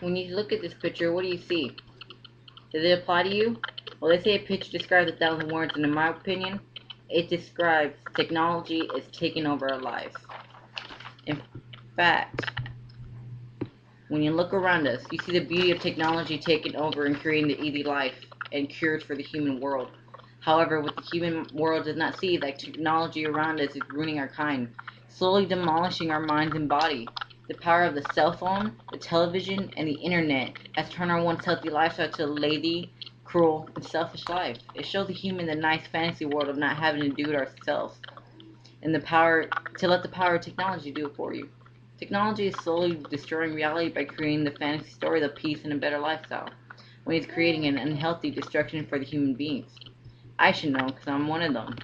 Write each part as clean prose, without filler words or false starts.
When you look at this picture, what do you see? Does it apply to you? Well, they say a picture describes 1,000 words, and in my opinion, it describes technology is taking over our lives. In fact, when you look around us, you see the beauty of technology taking over and creating the easy life and cures for the human world. However, what the human world does not see, that technology around us is ruining our kind, slowly demolishing our minds and body. The power of the cell phone, the television, and the internet has turned our once healthy lifestyle to a lazy, cruel, and selfish life. It shows the human the nice fantasy world of not having to do it ourselves, and the power to let the power of technology do it for you. Technology is slowly destroying reality by creating the fantasy story of peace and a better lifestyle, when it's creating an unhealthy destruction for the human beings. I should know because I'm one of them.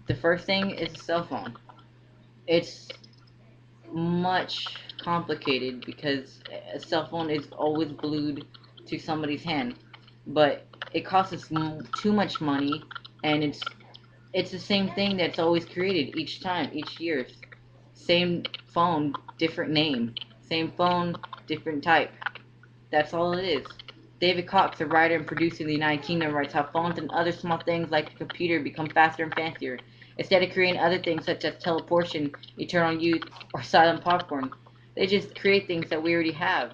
The first thing is a cell phone. It's much complicated because a cell phone is always glued to somebody's hand, but it costs us too much money, and it's the same thing that's always created each time, each year. Same phone, different name. Same phone, different type. That's all it is. David Cox, a writer and producer in the United Kingdom, writes how phones and other small things like a computer become faster and fancier. Instead of creating other things such as teleportation, eternal youth, or silent popcorn, they just create things that we already have.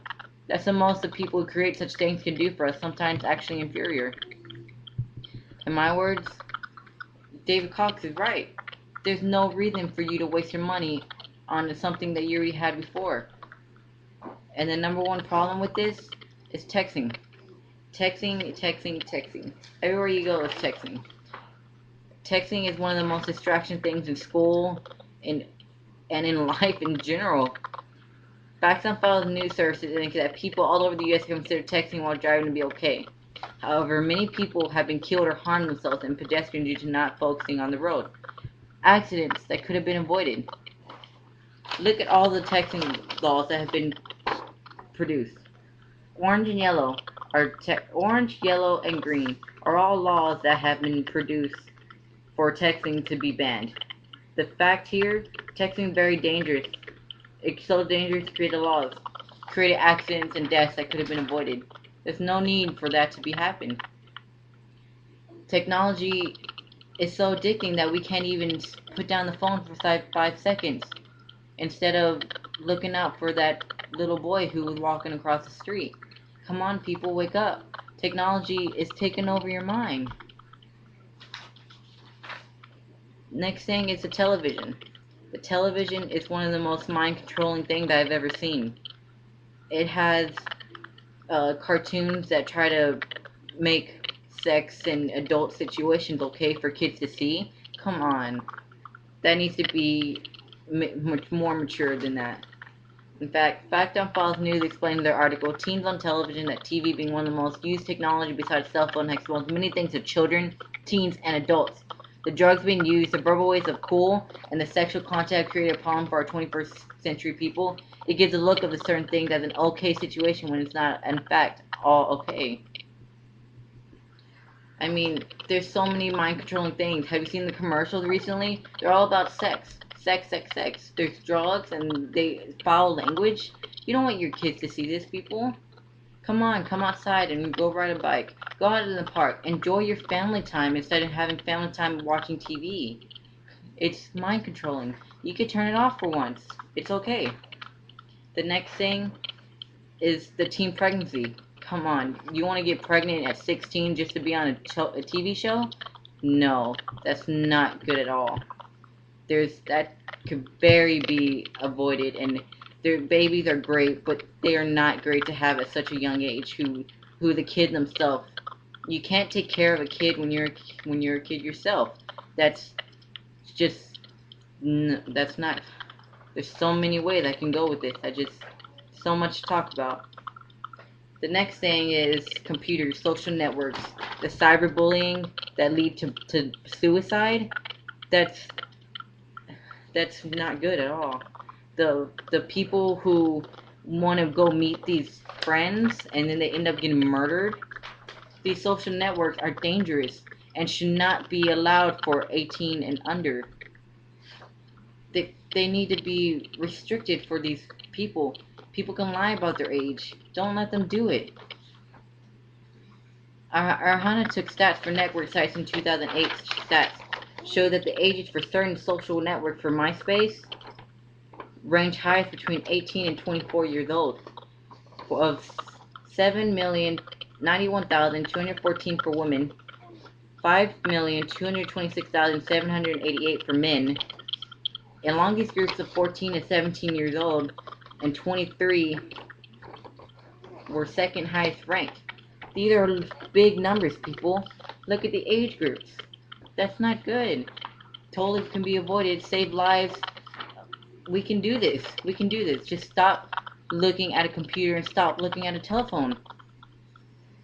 That's the most the people who create such things can do for us, sometimes actually inferior. In my words, David Cox is right. There's no reason for you to waste your money on something that you already had before. And the number one problem with this is texting. Texting, texting, texting. Everywhere you go is texting. Texting is one of the most distraction things in school and in life in general. Facts on Files news services indicate that people all over the U.S. consider texting while driving to be okay. However, many people have been killed or harmed themselves in pedestrian due to not focusing on the road. Accidents that could have been avoided. Look at all the texting laws that have been produced. Orange and yellow orange, yellow, and green are all laws that have been produced for texting to be banned. The fact here, texting is very dangerous. It's so dangerous to create the laws, created accidents and deaths that could have been avoided. There's no need for that to be happen. Technology is so addicting that we can't even put down the phone for 5 seconds instead of looking out for that little boy who was walking across the street. Come on, people, wake up. Technology is taking over your mind. Next thing is the television. The television is one of the most mind-controlling things that I've ever seen. It has cartoons that try to make sex and adult situations okay for kids to see. Come on. That needs to be much more mature than that. In fact, Fact on Files News explained in their article, teens on television, that TV being one of the most used technology besides cell phone, has exposed many things to children, teens, and adults. The drugs being used, the verbal ways of cool, and the sexual contact create a problem for our 21st century people. It gives a look of a certain thing as an okay situation when it's not, in fact, all okay. I mean, there's so many mind-controlling things. Have you seen the commercials recently? They're all about sex. Sex, sex, sex. There's drugs and they foul language. You don't want your kids to see this, people. Come on, come outside and go ride a bike. Go out in the park. Enjoy your family time instead of having family time watching TV. It's mind-controlling. You could turn it off for once. It's okay. The next thing is the teen pregnancy. Come on, you want to get pregnant at 16 just to be on a TV show? No, that's not good at all. That could very be avoided, and their babies are great, but they are not great to have at such a young age. Who the kid themselves. You can't take care of a kid when you're a kid yourself. That's just that's not. There's so many ways I can go with this. So much to talk about. The next thing is computers, social networks, the cyberbullying that lead to suicide. That's that's not good at all. The people who want to go meet these friends and then they end up getting murdered. These social networks are dangerous and should not be allowed for 18 and under. They need to be restricted for these people. People can lie about their age. Don't let them do it. Arhana took stats for network sites in 2008. Stats show that the ages for certain social networks for MySpace range highest between 18 and 24 years old, of 7,091,214 for women, 5,226,788 for men. And longest groups of 14 to 17 years old and 23 were second highest ranked. These are big numbers, people. Look at the age groups. That's not good. Totally can be avoided. Save lives. We can do this. We can do this. Just stop looking at a computer and stop looking at a telephone.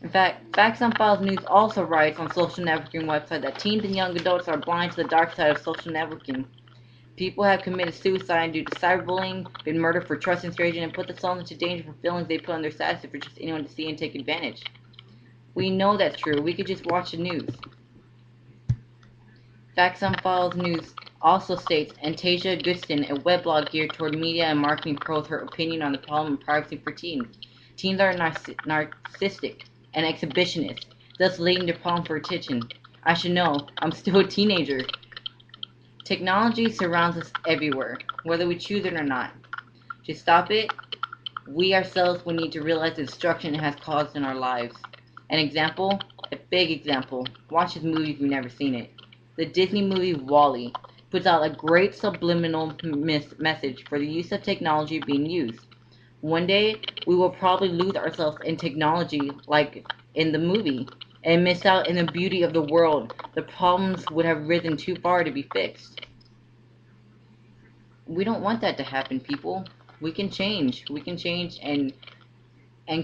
In fact, Facts on Files News also writes on social networking website that teens and young adults are blind to the dark side of social networking. People have committed suicide due to cyberbullying, been murdered for trusting strangers, and put themselves into danger for feelings they put on their status for just anyone to see and take advantage. We know that's true. We could just watch the news. Facts on Files News also states Antasia Gustin, a weblog geared toward media and marketing, pros her opinion on the problem of privacy for teens. Teens are narcissistic and exhibitionist, thus leading to problem for attention. I should know. I'm still a teenager. Technology surrounds us everywhere, whether we choose it or not. To stop it, we ourselves will need to realize the destruction it has caused in our lives. An example, a big example, watch this movie if you've never seen it. The Disney movie WALL-E puts out a great subliminal message for the use of technology being used. One day, we will probably lose ourselves in technology like in the movie and miss out in the beauty of the world. The problems would have risen too far to be fixed. We don't want that to happen, people. We can change. We can change and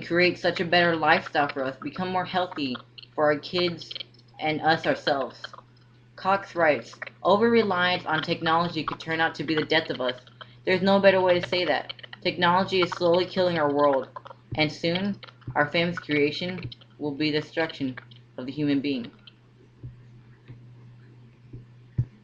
create such a better lifestyle for us, become more healthy for our kids and us ourselves. Cox writes, over-reliance on technology could turn out to be the death of us. There's no better way to say that. Technology is slowly killing our world, and soon, our famous creation will be the destruction of the human being.